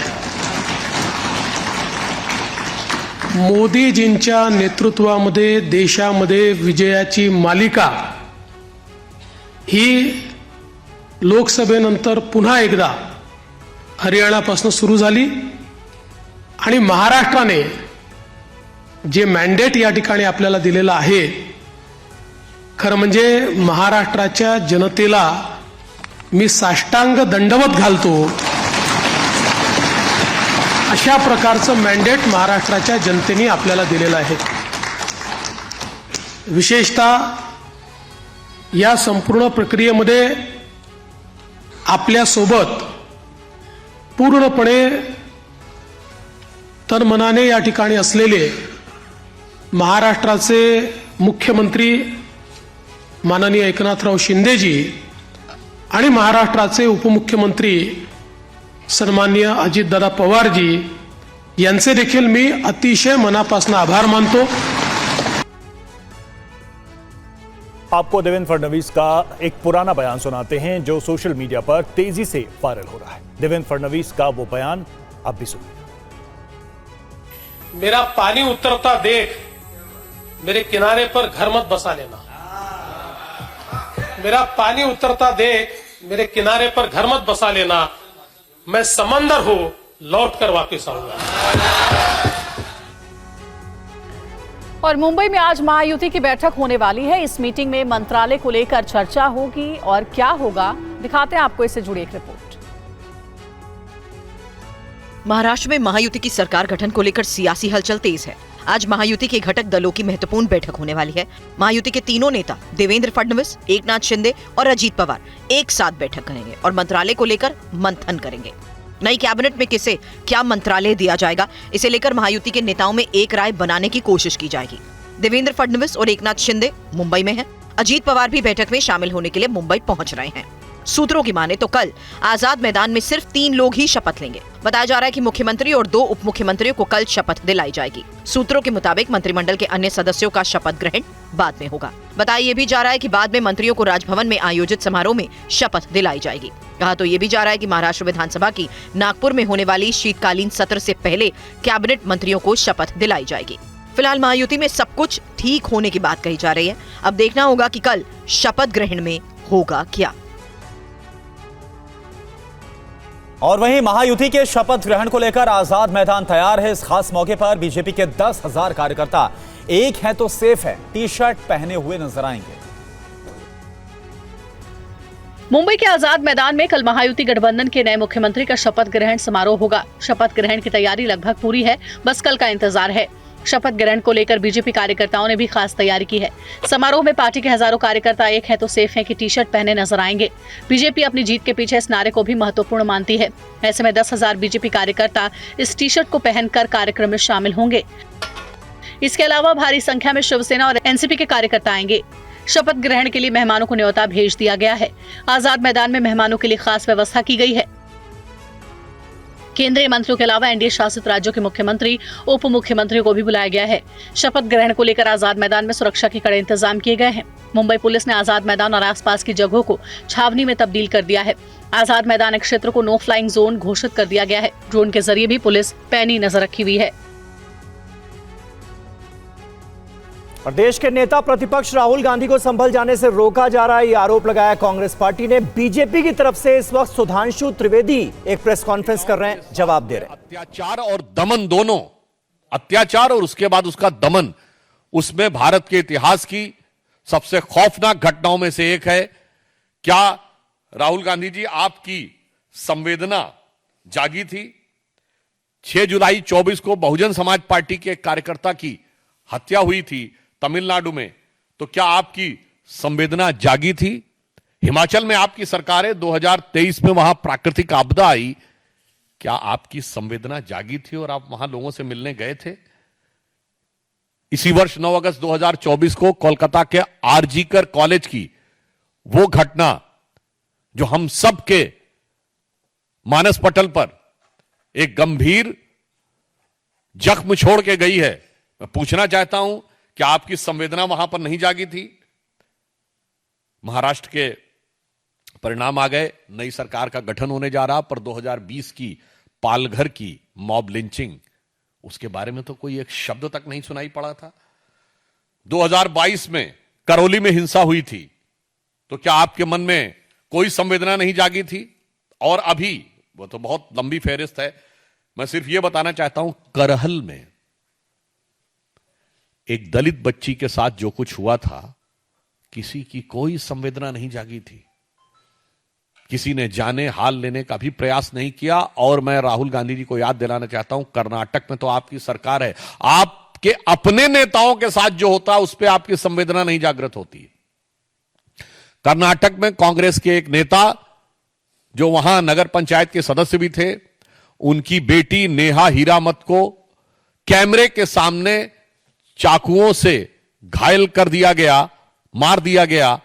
मोदीजींच्या नेतृत्वामध्ये देशामध्ये विजयाची मालिका ही लोकसभेनंतर पुन्हा एकदा हरियाणापासून सुरू झाली आणि महाराष्ट्राने जे मॅन्डेट या ठिकाणी आपल्याला दिलेलं आहे, खरं म्हणजे महाराष्ट्राच्या जनतेला मी साष्टांग दंडवत घालतो अशा प्रकारचं मॅन्डेट महाराष्ट्राच्या जनतेने आपल्याला दिलेलं आहे। विशेषतः या संपूर्ण प्रक्रियेमध्ये आपल्या सोबत पूर्णपणे तनमनाने या ठिकाणी असलेले महाराष्ट्राचे मुख्यमंत्री माननीय एकनाथराव शिंदेजी आणि महाराष्ट्राचे उपमुख्यमंत्री सन्माननीय अजितदादा पवारजी यांचे देखील मी अतिशय मनापासून आभार मानतो। आपको देवेंद्र फडणवीस का एक पुराना बयान सुनाते हैं जो सोशल मीडिया पर तेजी से वायरल हो रहा है। देवेंद्र फडणवीस का वो बयान अब भी सुनिए। मेरा पानी उतरता देख मेरे किनारे पर घर मत बसा लेना। मेरा पानी उतरता देख मेरे किनारे पर घर मत बसा लेना। मैं समंदर हूं, लौट कर वापस आऊंगा। और मुंबई में आज महायुति की बैठक होने वाली है। इस मीटिंग में मंत्रालय को लेकर चर्चा होगी और क्या होगा दिखाते हैं आपको, इससे जुड़ी एक रिपोर्ट। महाराष्ट्र में महायुति की सरकार गठन को लेकर सियासी हलचल तेज है। आज महायुति के घटक दलों की महत्वपूर्ण बैठक होने वाली है। महायुति के तीनों नेता देवेंद्र फडणवीस, एकनाथ शिंदे और अजीत पवार एक साथ बैठक करेंगे और मंत्रालय को लेकर मंथन करेंगे। नई कैबिनेट में किसे क्या मंत्रालय दिया जाएगा, इसे लेकर महायुति के नेताओं में एक राय बनाने की कोशिश की जाएगी। देवेंद्र फडणवीस और एकनाथ शिंदे मुंबई में हैं। अजीत पवार भी बैठक में शामिल होने के लिए मुंबई पहुंच रहे हैं। सूत्रों की माने तो कल आजाद मैदान में सिर्फ 3 लोग ही शपथ लेंगे। बताया जा रहा है कि मुख्यमंत्री और 2 उप मुख्यमंत्रियों को कल शपथ दिलाई जाएगी। सूत्रों के मुताबिक मंत्रिमंडल के अन्य सदस्यों का शपथ ग्रहण बाद में होगा। बताया ये भी जा रहा है कि बाद में मंत्रियों को राजभवन में आयोजित समारोह में शपथ दिलाई जाएगी। कहा तो ये भी जा रहा है कि महाराष्ट्र विधानसभा की नागपुर में होने वाली शीतकालीन सत्र से पहले कैबिनेट मंत्रियों को शपथ दिलाई जाएगी। फिलहाल महायुति में सब कुछ ठीक होने की बात कही जा रही है। अब देखना होगा कि कल शपथ ग्रहण में होगा क्या। और वहीं महायुति के शपथ ग्रहण को लेकर आजाद मैदान तैयार है। इस खास मौके पर बीजेपी के 10,000 कार्यकर्ता एक है तो सेफ है टी शर्ट पहने हुए नजर आएंगे। मुंबई के आजाद मैदान में कल महायुति गठबंधन के नए मुख्यमंत्री का शपथ ग्रहण समारोह होगा। शपथ ग्रहण की तैयारी लगभग पूरी है, बस कल का इंतजार है। शपथ ग्रहण को लेकर बीजेपी कार्यकर्ताओं ने भी खास तैयारी की है। समारोह में पार्टी के हजारों कार्यकर्ता एक है तो सेफ है की टी शर्ट पहने नजर आएंगे। बीजेपी अपनी जीत के पीछे इस नारे को भी महत्वपूर्ण मानती है। ऐसे में 10,000 बीजेपी कार्यकर्ता इस टी शर्ट को पहनकर कार्यक्रम में शामिल होंगे। इसके अलावा भारी संख्या में शिवसेना और एनसीपी के कार्यकर्ता आएंगे। शपथ ग्रहण के लिए मेहमानों को न्योता भेज दिया गया है। आजाद मैदान में मेहमानों के लिए खास व्यवस्था की गई है। केंद्रीय मंत्रियों के अलावा एनडीए शासित राज्यों के मुख्यमंत्री, उप मुख्यमंत्रियों को भी बुलाया गया है। शपथ ग्रहण को लेकर आजाद मैदान में सुरक्षा के कड़े इंतजाम किए गए हैं। मुंबई पुलिस ने आजाद मैदान और आसपास की जगहों को छावनी में तब्दील कर दिया है। आजाद मैदान क्षेत्र को नो फ्लाइंग जोन घोषित कर दिया गया है। ड्रोन के जरिए भी पुलिस पैनी नजर रखी हुई है। प्रदेश के नेता प्रतिपक्ष राहुल गांधी को संभल जाने से रोका जा रहा है, ये आरोप लगाया कांग्रेस पार्टी ने। बीजेपी की तरफ से इस वक्त सुधांशु त्रिवेदी एक प्रेस कॉन्फ्रेंस कर रहे हैं, जवाब दे रहे हैं। अत्याचार और दमन दोनों, अत्याचार और उसके बाद उसका दमन, उसमें भारत के इतिहास की सबसे खौफनाक घटनाओं में से एक है। क्या राहुल गांधी जी आपकी संवेदना जागी थी? 6 जुलाई 24 को बहुजन समाज पार्टी के कार्यकर्ता की हत्या हुई थी तमिलनाडु में, तो क्या आपकी संवेदना जागी थी? हिमाचल में आपकी सरकार है, 2023 में वहां प्राकृतिक आपदा आई, क्या आपकी संवेदना जागी थी और आप वहां लोगों से मिलने गए थे? इसी वर्ष 9 अगस्त 2024 को कोलकाता के आरजीकर कॉलेज की वो घटना जो हम सब के मानस पटल पर एक गंभीर जख्म छोड़ के गई है, मैं पूछना चाहता हूं कि आपकी संवेदना वहां पर नहीं जागी थी? महाराष्ट्र के परिणाम आ गए, नई सरकार का गठन होने जा रहा, पर 2020 की पालघर की मॉब लिंचिंग, उसके बारे में तो कोई एक शब्द तक नहीं सुनाई पड़ा था। 2022 में करौली में हिंसा हुई थी, तो क्या आपके मन में कोई संवेदना नहीं जागी थी? और अभी, वो तो बहुत लंबी फेहरिस्त है, मैं सिर्फ यह बताना चाहता हूं, करहल में एक दलित बच्ची के साथ जो कुछ हुआ था, किसी की कोई संवेदना नहीं जागी थी, किसी ने जाने हाल लेने का भी प्रयास नहीं किया। और मैं राहुल गांधी जी को याद दिलाना चाहता हूं, कर्नाटक में तो आपकी सरकार है, आपके अपने नेताओं के साथ जो होता है उस पर आपकी संवेदना नहीं जागृत होती है। कर्नाटक में कांग्रेस के एक नेता जो वहां नगर पंचायत के सदस्य भी थे, उनकी बेटी नेहा हीरामत को कैमरे के सामने चाकुओं से घायल कर दिया गया, मार दिया गया।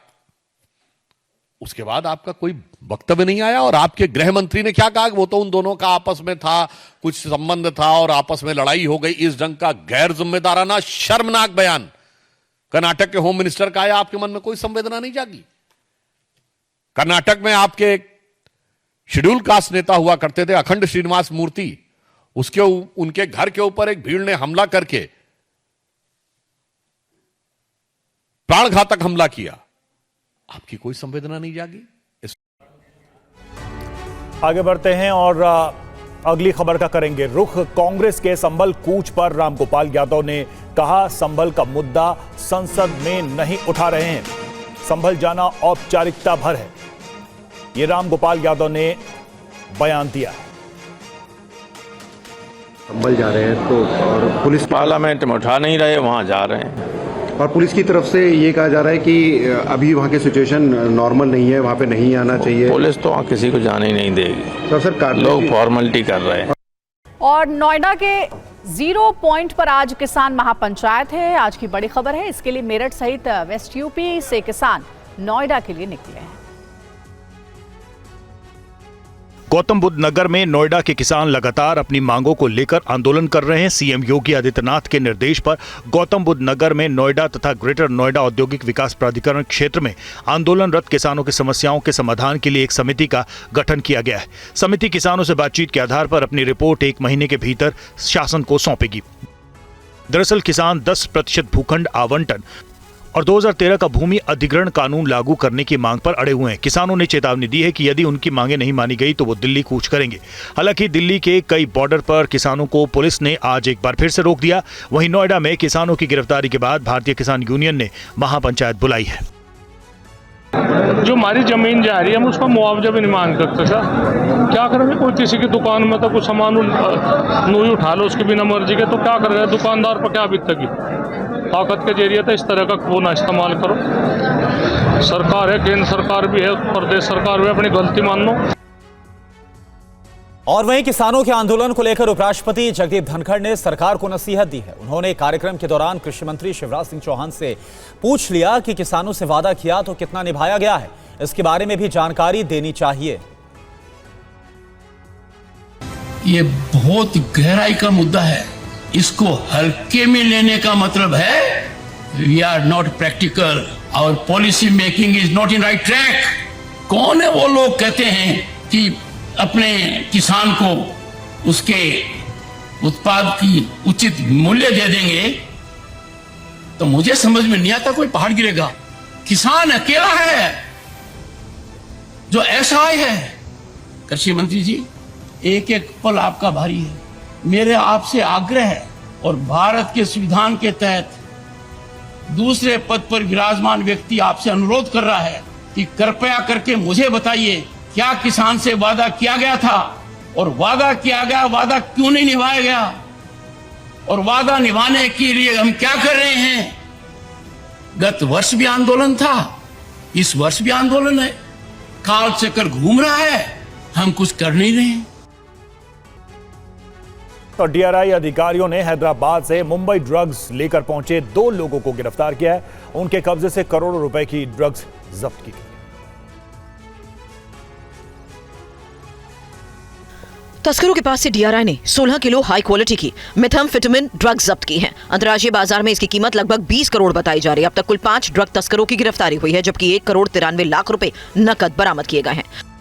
उसके बाद आपका कोई वक्तव्य नहीं आया। और आपके गृह मंत्री ने क्या कहा? वो तो उन दोनों का आपस में था, कुछ संबंध था और आपस में लड़ाई हो गई। इस ढंग का गैर जिम्मेदाराना, शर्मनाक बयान कर्नाटक के होम मिनिस्टर का आया। आपके मन में कोई संवेदना नहीं जागी? कर्नाटक में आपके एक शेड्यूल कास्ट नेता हुआ करते थे, अखंड श्रीनिवास मूर्ति, उनके घर के ऊपर एक भीड़ ने हमला करके प्राणघातक हमला किया। आपकी कोई संवेदना नहीं जागी? आगे बढ़ते हैं और अगली खबर का करेंगे रुख। कांग्रेस के संभल कूच पर रामगोपाल यादव ने कहा, संभल का मुद्दा संसद में नहीं उठा रहे हैं, संभल जाना औपचारिकता भर है। ये रामगोपाल यादव ने बयान दिया है। संभल जा रहे हैं तो, और पुलिस पार्लियामेंट में उठा नहीं रहे, वहां जा रहे हैं। और पुलिस की तरफ से ये कहा जा रहा है कि अभी वहाँ की सिचुएशन नॉर्मल नहीं है, वहाँ पे नहीं आना चाहिए। पुलिस तो वहाँ किसी को जाने ही नहीं देगी। सर लोग फॉर्मेलिटी कर रहे हैं। और नोएडा के 0 पॉइंट पर आज किसान महापंचायत है। आज की बड़ी खबर है, इसके लिए मेरठ सहित वेस्ट यूपी से किसान नोएडा के लिए निकले हैं। गौतम बुद्ध नगर में नोएडा के किसान लगातार अपनी मांगों को लेकर आंदोलन कर रहे हैं। सीएम योगी आदित्यनाथ के निर्देश पर गौतम बुद्ध नगर में नोएडा तथा ग्रेटर नोएडा औद्योगिक विकास प्राधिकरण क्षेत्र में आंदोलनरत किसानों की समस्याओं के समाधान के लिए एक समिति का गठन किया गया है। समिति किसानों से बातचीत के आधार पर अपनी रिपोर्ट 1 महीने के भीतर शासन को सौंपेगी। दरअसल किसान 10% भूखंड आवंटन और 2013 का भूमि अधिग्रहण कानून लागू करने की मांग पर अड़े हुए हैं। किसानों ने चेतावनी दी है कि यदि उनकी मांगें नहीं मानी गई तो वो दिल्ली कूच करेंगे। हालांकि दिल्ली के कई बॉर्डर पर किसानों को पुलिस ने आज एक बार फिर से रोक दिया। वहीं नोएडा में किसानों की गिरफ्तारी के बाद भारतीय किसान यूनियन ने महापंचायत बुलाई है। जो हमारी जमीन जा रही है हम उसका मुआवजा भी नहीं मांग सकते सर। क्या करेंगे, कोई किसी की दुकान में तो कुछ सामान नोई उठा लो उसके बिना मर्जी के, तो क्या करेगा दुकानदार पर क्या बीतेगी। ताकत के जरिए तो इस तरह का वो ना इस्तेमाल करो। सरकार है, केंद्र सरकार भी है, प्रदेश सरकार भी, अपनी गलती मान लो। और वहीं किसानों के आंदोलन को लेकर उपराष्ट्रपति जगदीप धनखड़ ने सरकार को नसीहत दी है। उन्होंने कार्यक्रम के दौरान कृषि मंत्री शिवराज सिंह चौहान से पूछ लिया कि किसानों से वादा किया तो कितना निभाया गया है, इसके बारे में भी जानकारी देनी चाहिए। ये बहुत गहराई का मुद्दा है, इसको हल्के में लेने का मतलब है we are not practical, our policy making is not in right track. कौन है वो लोग कहते हैं कि अपने किसान को उसके उत्पाद की उचित मूल्य दे देंगे, तो मुझे समझ में नहीं आता कोई पहाड़ गिरेगा। किसान अकेला है जो असहाय है। कृषि मंत्री जी, एक एक पल आपका भारी है। मेरे आपसे आग्रह है और भारत के संविधान के तहत दूसरे पद पर विराजमान व्यक्ति आपसे अनुरोध कर रहा है कि कृपया करके मुझे बताइए क्या किसान से वादा किया गया था, और वादा किया गया वादा क्यों नहीं निभाया गया, और वादा निभाने के लिए हम क्या कर रहे हैं। गत वर्ष भी आंदोलन था, इस वर्ष भी आंदोलन है, काल चक्कर घूम रहा है, हम कुछ कर नहीं रहे हैं। तो डीआरआई अधिकारियों ने हैदराबाद से मुंबई ड्रग्स लेकर पहुंचे 2 लोगों को गिरफ्तार किया है। उनके कब्जे से करोड़ों रुपए की ड्रग्स जब्त की गई। तस्करों के पास से डीआरआई ने 16 किलो हाई क्वालिटी की मेथाम्फेटामिन ड्रग जब्त की है। अंतर्राष्ट्रीय बाजार में इसकी कीमत लगभग 20 करोड़ बताई जा रही है। अब तक कुल 5 ड्रग तस्करों की गिरफ्तारी हुई है, जबकि 1 करोड़ 93 लाख रुपए नकद बरामद किए गए हैं।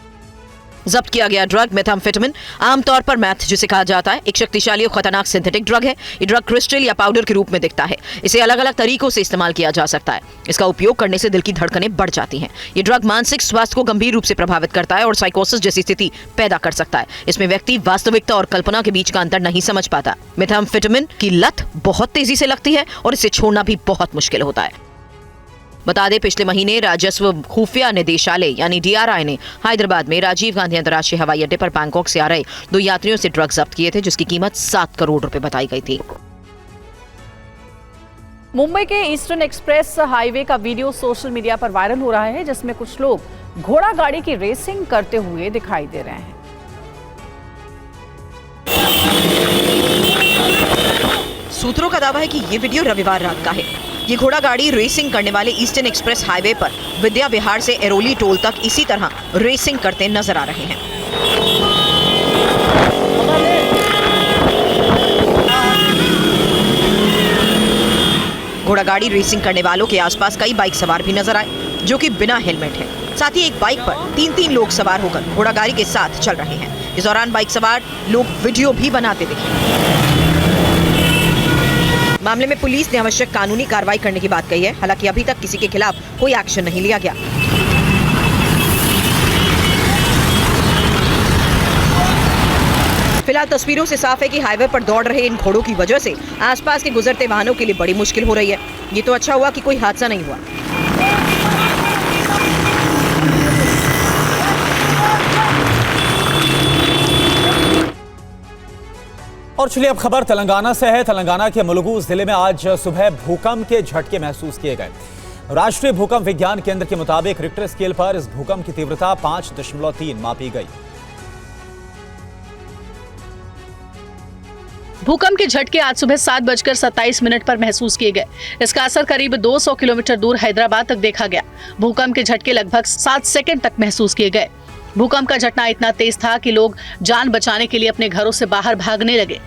जब्त किया गया ड्रग मेथाम्फेटामिन आमतौर पर मैथ जिसे कहा जाता है, एक शक्तिशाली और खतरनाक सिंथेटिक ड्रग है। ये ड्रग क्रिस्टल या पाउडर के रूप में दिखता है। इसे अलग अलग तरीकों से इस्तेमाल किया जा सकता है। इसका उपयोग करने से दिल की धड़कनें बढ़ जाती हैं। ये ड्रग मानसिक स्वास्थ्य को गंभीर रूप से प्रभावित करता है और साइकोसिस जैसी स्थिति पैदा कर सकता है। इसमें व्यक्ति वास्तविकता और कल्पना के बीच का अंतर नहीं समझ पाता। मेथाम्फेटामिन की लत बहुत तेजी से लगती है और इसे छोड़ना भी बहुत मुश्किल होता है। बता दें, पिछले महीने राजस्व खुफिया निदेशालय यानी डीआरआई ने हैदराबाद में राजीव गांधी अंतर्राष्ट्रीय हवाई अड्डे पर बैंकॉक से आ रहे 2 यात्रियों से ड्रग्स जब्त किए थे, जिसकी कीमत 7 करोड़ रुपए बताई गई थी। मुंबई के ईस्टर्न एक्सप्रेस हाईवे का वीडियो सोशल मीडिया पर वायरल हो रहा है, जिसमें कुछ लोग घोड़ा गाड़ी की रेसिंग करते हुए दिखाई दे रहे हैं। सूत्रों का दावा है कि ये वीडियो रविवार रात का है। ये घोड़ा गाड़ी रेसिंग करने वाले ईस्टर्न एक्सप्रेस हाईवे पर विद्या विहार से एरोली टोल तक इसी तरह रेसिंग करते नजर आ रहे हैं। घोड़ा गाड़ी रेसिंग करने वालों के आसपास कई बाइक सवार भी नजर आए, जो कि बिना हेलमेट है। साथ ही एक बाइक पर 3-3 लोग सवार होकर घोड़ा गाड़ी के साथ चल रहे हैं। इस दौरान बाइक सवार लोग वीडियो भी बनाते दिखे। मामले में पुलिस ने आवश्यक कानूनी कार्रवाई करने की बात कही है। हालांकि अभी तक किसी के खिलाफ कोई एक्शन नहीं लिया गया। फिलहाल तस्वीरों से साफ है कि हाईवे पर दौड़ रहे इन घोड़ों की वजह से आसपास के गुजरते वाहनों के लिए बड़ी मुश्किल हो रही है। ये तो अच्छा हुआ कि कोई हादसा नहीं हुआ। और चलिए अब खबर तेलंगाना से है। तेलंगाना के मुलुगु जिले में आज सुबह भूकंप के झटके महसूस किए गए। राष्ट्रीय भूकंप विज्ञान केंद्र के मुताबिक रिक्टर स्केल पर इस भूकंप की तीव्रता 5.3 मापी गई। भूकंप के झटके आज सुबह 7:27 पर महसूस किए गए। इसका असर करीब 200 किलोमीटर दूर हैदराबाद तक देखा गया। भूकंप के झटके लगभग 7 सेकंड तक महसूस किए गए। भूकंप का झटका इतना तेज था कि लोग जान बचाने के लिए अपने घरों से बाहर भागने लगे।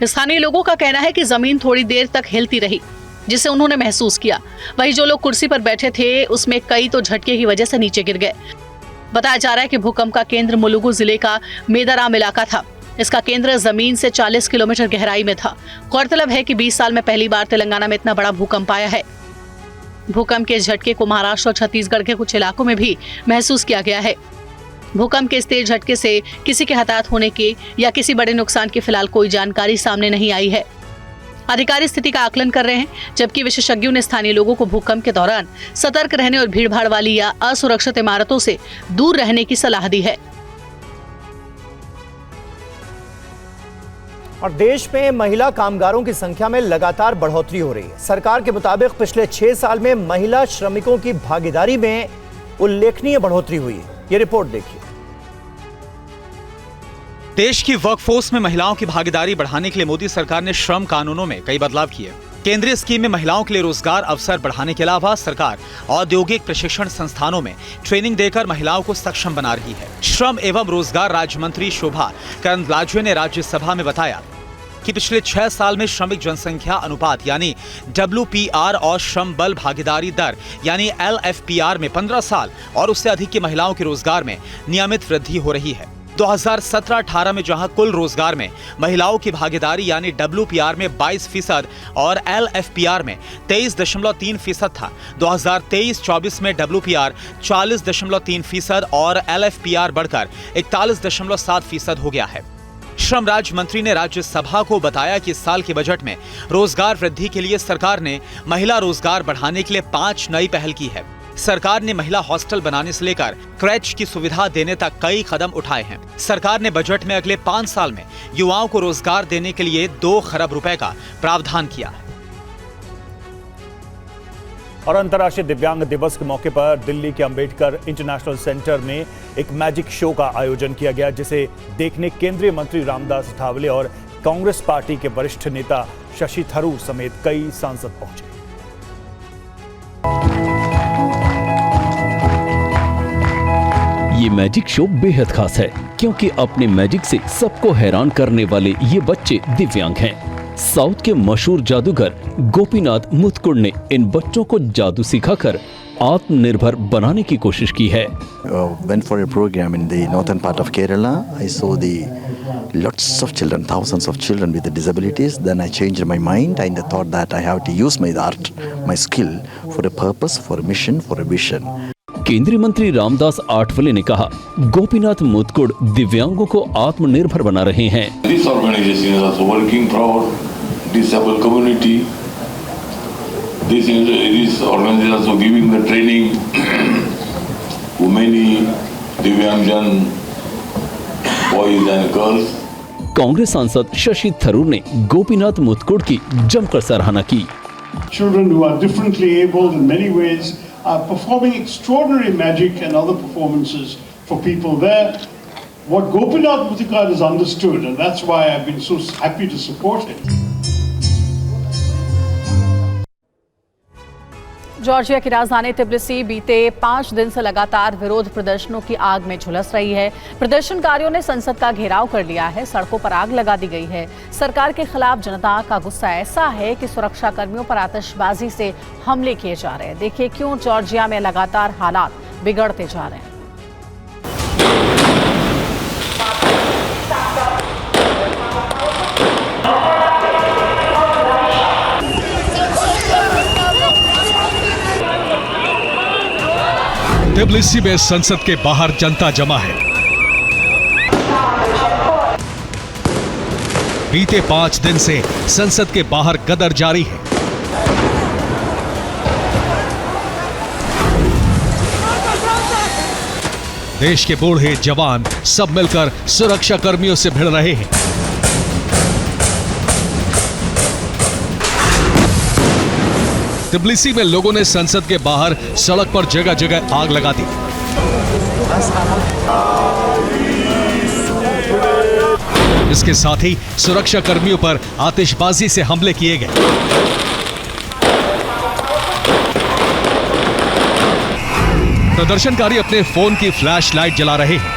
स्थानीय लोगों का कहना है कि जमीन थोड़ी देर तक हिलती रही, जिसे उन्होंने महसूस किया। वहीं जो लोग कुर्सी पर बैठे थे उसमें कई तो झटके की वजह से नीचे गिर गए। बताया जा रहा है कि भूकंप का केंद्र मुलुगु जिले का मेदाराम इलाका था। इसका केंद्र जमीन से 40 किलोमीटर गहराई में था। गौरतलब है कि 20 साल में पहली बार तेलंगाना में इतना बड़ा भूकंप आया है। भूकंप के इस झटके को महाराष्ट्र और छत्तीसगढ़ के कुछ इलाकों में भी महसूस किया गया है। भूकंप के इस तेज झटके से किसी के हताहत होने के या किसी बड़े नुकसान की फिलहाल कोई जानकारी सामने नहीं आई है। अधिकारी स्थिति का आकलन कर रहे हैं, जबकि विशेषज्ञों ने स्थानीय लोगों को भूकंप के दौरान सतर्क रहने और भीड़भाड़ वाली या असुरक्षित इमारतों से दूर रहने की सलाह दी है। और देश में महिला कामगारों की संख्या में लगातार बढ़ोतरी हो रही है। सरकार के मुताबिक पिछले 6 साल में महिला श्रमिकों की भागीदारी में उल्लेखनीय बढ़ोतरी हुई है। ये रिपोर्ट देखिए। देश की वर्कफोर्स में महिलाओं की भागीदारी बढ़ाने के लिए मोदी सरकार ने श्रम कानूनों में कई बदलाव किए। केंद्रीय स्कीम में महिलाओं के लिए रोजगार अवसर बढ़ाने के अलावा सरकार औद्योगिक प्रशिक्षण संस्थानों में ट्रेनिंग देकर महिलाओं को सक्षम बना रही है। श्रम एवं रोजगार राज्य मंत्री शोभा करंदलाजे ने राज्यसभा में बताया कि पिछले 6 साल में श्रमिक जनसंख्या अनुपात यानी WPR और श्रम बल भागीदारी दर यानी LFPR में 15 साल और उससे अधिक की महिलाओं के रोजगार में नियमित वृद्धि हो रही है। 2017-18 में जहां कुल रोजगार में महिलाओं की भागीदारी यानी WPR में 22% और LFPR में 23.3% था, 2023-24 में WPR 40.3% और LFPR बढ़कर 41.7% हो गया है। श्रम राज्य मंत्री ने राज्यसभा को बताया कि इस साल के बजट में रोजगार वृद्धि के लिए सरकार ने महिला रोजगार बढ़ाने के लिए 5 नई पहल की है। सरकार ने महिला हॉस्टल बनाने से लेकर क्रैच की सुविधा देने तक कई कदम उठाए हैं। सरकार ने बजट में अगले 5 साल में युवाओं को रोजगार देने के लिए 2 खरब रुपए का प्रावधान किया है। और अंतर्राष्ट्रीय दिव्यांग दिवस के मौके पर दिल्ली के अंबेडकर इंटरनेशनल सेंटर में एक मैजिक शो का आयोजन किया गया, जिसे देखने केंद्रीय मंत्री रामदास अठावले और कांग्रेस पार्टी के वरिष्ठ नेता शशि थरूर समेत कई सांसद पहुंचे। ये मैजिक शो बेहद खास है क्योंकि अपने मैजिक से सबको हैरान करने वाले ये बच्चे दिव्यांग हैं। साउथ के मशहूर जादूगर गोपीनाथ मुथकुड़ ने इन बच्चों को जादू सिखाकर आत्मनिर्भर बनाने की कोशिश की है। Went for a program in the northern part of Kerala. I saw the lots of children, thousands of children with the disabilities. Then I changed my mind and I thought that I have to use my art, my skill for a purpose, for a mission, for a vision. केंद्रीय मंत्री रामदास आठवले ने कहा, गोपीनाथ मुथकुड़ दिव्यांगों को आत्मनिर्भर बना रहे हैं। This organization is also working for disabled community. This organization is also giving the training to many दिव्यांगजन boys and girls. कांग्रेस सांसद शशि थरूर ने गोपीनाथ मुथकुड़ की जमकर सराहना की। Children who are differently able in many ways are performing extraordinary magic and other performances for people there. What Gopinath Muthikar has understood, and that's why I've been so happy to support it. Georgia की राजधानी Tbilisi बीते 5 दिन से लगातार विरोध प्रदर्शनों की आग में झुलस रही है। प्रदर्शनकारियों ने संसद का घेराव कर लिया है, सड़कों पर आग लगा दी गई है। सरकार के खिलाफ जनता का गुस्सा ऐसा है कि सुरक्षा कर्मियों पर आतिशबाजी से हमले किए जा रहे हैं। देखिए क्यों जॉर्जिया में लगातार हालात बिगड़ते जा रहे हैं। तिब्लिसी में संसद के बाहर जनता जमा है। बीते 5 दिन से संसद के बाहर गदर जारी है। देश के बूढ़े जवान सब मिलकर सुरक्षा कर्मियों से भिड़ रहे हैं। तिब्लिसी में लोगों ने संसद के बाहर सड़क पर जगह जगह आग लगा दी। इसके साथ ही सुरक्षा कर्मियों पर आतिशबाजी से हमले किए गए। प्रदर्शनकारी अपने फोन की फ्लैश लाइट जला रहे हैं।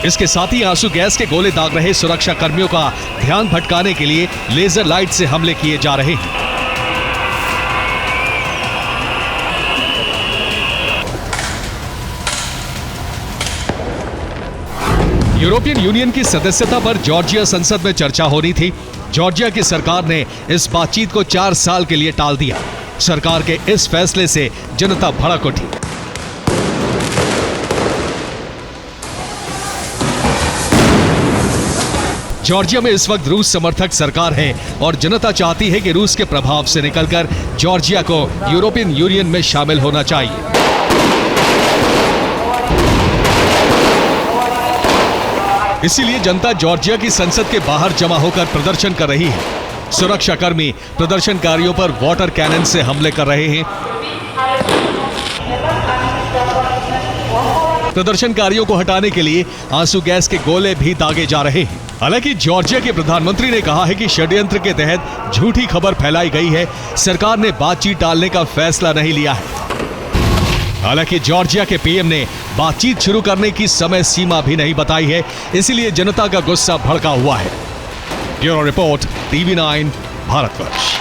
इसके साथ ही आंसू गैस के गोले दाग रहे सुरक्षा कर्मियों का ध्यान भटकाने के लिए लेजर लाइट से हमले किए जा रहे हैं। यूरोपियन यूनियन की सदस्यता पर जॉर्जिया संसद में चर्चा हो रही थी। जॉर्जिया की सरकार ने इस बातचीत को 4 साल के लिए टाल दिया। सरकार के इस फैसले से जनता भड़क उठी। जॉर्जिया में इस वक्त रूस समर्थक सरकार है और जनता चाहती है कि रूस के प्रभाव से निकलकर जॉर्जिया को यूरोपियन यूनियन में शामिल होना चाहिए। इसीलिए जनता जॉर्जिया की संसद के बाहर जमा होकर प्रदर्शन कर रही है। सुरक्षाकर्मी प्रदर्शनकारियों पर वाटर कैनन से हमले कर रहे हैं। प्रदर्शनकारियों को हटाने के लिए आंसू गैस के गोले भी दागे जा रहे हैं। हालांकि जॉर्जिया के प्रधानमंत्री ने कहा है कि षड्यंत्र के तहत झूठी खबर फैलाई गई है, सरकार ने बातचीत टालने का फैसला नहीं लिया है। हालांकि जॉर्जिया के पीएम ने बातचीत शुरू करने की समय सीमा भी नहीं बताई है, इसलिए जनता का गुस्सा भड़का हुआ है। Bureau report, TV9, Bharatvarsh.